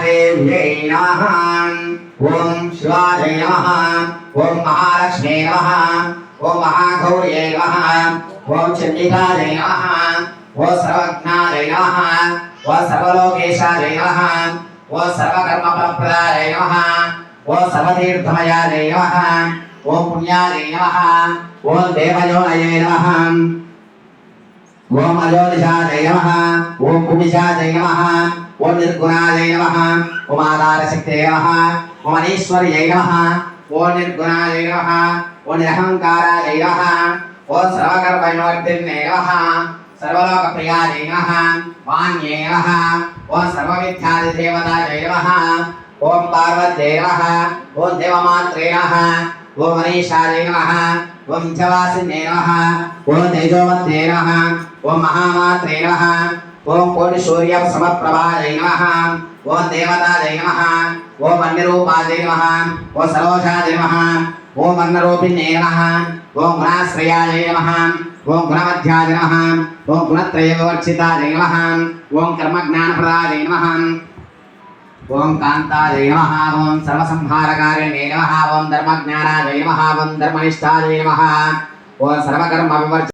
महादेव्यै नमः। ओम शिवाय नमः। ओम महालक्ष्मी नमः। ओम महागौर्यै नमः। ओम चंडिकायै नमः। ओम सर्वज्ञाय नमः। ओम सर्वलोकेशाय नमः। ओम सर्वकर्मफलप्रदाय नमः। ओम सर्वतीर्थमयाय नमः। ओम पुण्याय नमः। ओम देवयोनये नमः। ओम अयोनिशाय नमः। ओम कुमिशाय नमः। ओम निर्गुणाय नमः। ओम आधारशक्तये नमः। ओम अनीश्वर्यै नमः। ओम निर्गुणाय नमः। ओम निरहंकाराय नमः। ओम सर्वकर्मविवर्तिन्ये नमः। सर्वलोकप्रियाय नमः। वाण्ये नमः। ओम सर्वविद्यादिदेवताय नमः। ओम पार्वत्यै नमः। ओम देवमात्रे नमः। ओम अनीशाय नमः। ओम जवासिन्ये नमः। ओम तेजोमत्ये नमः। ओम महामात्रे नमः। ओम कोटि सूर्य समप्रभाय नमः। ओम देवताय नमः। ओम अन्यरूपाय नमः। ओम सरोजाय नमः। ओम अन्नरूपिण्ये नमः। ओम गुणाश्रयाय नमः। ओम गुणमध्याय नमः। ओम गुणत्रयविवर्जिताय नमः। ओम कर्मज्ञानप्रदाय नमः। ओम कांताय नमः। ओम सर्वसंहारकारिणे नमः। ओम धर्मज्ञानाय नमः। ओम धर्मनिष्ठाय नमः। ओम सर्वकर्मविवर्जिताय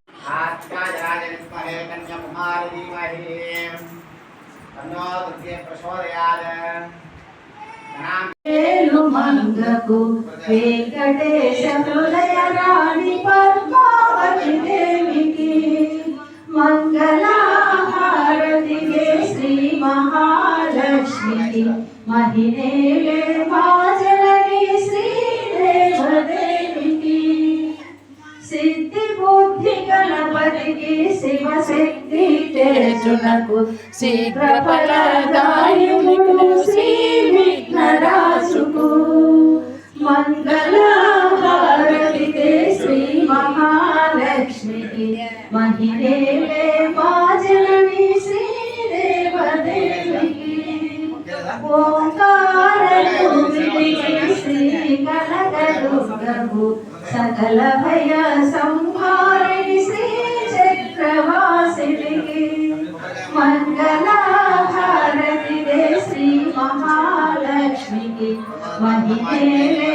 మంగకు వెంకటేశ హృదయ రాణి పద్మావతి దేవికి మంగళహారతి శ్రీ మహాలక్ష్మికి మహిళే మాజలని శ్రీదేవదేవికి సిద్ధి బుద్ధి గణపతికి శివశక్తి తేజునకు శీఘ్ర ఫలదాయకుడు శ్రీ విఘ్నరాజుకు మంగళహారతి శ్రీ మహాలక్ష్మికి మహిళే మాజలని శ్రీదేవదేవికి ఓంకారూపిణికి శ్రీ కనకదుర్గకు సకల భయ సంహారిణి శ్రీ చక్రవాసినికి మంగళహారతి శ్రీ మహాలక్ష్మికి మహిళే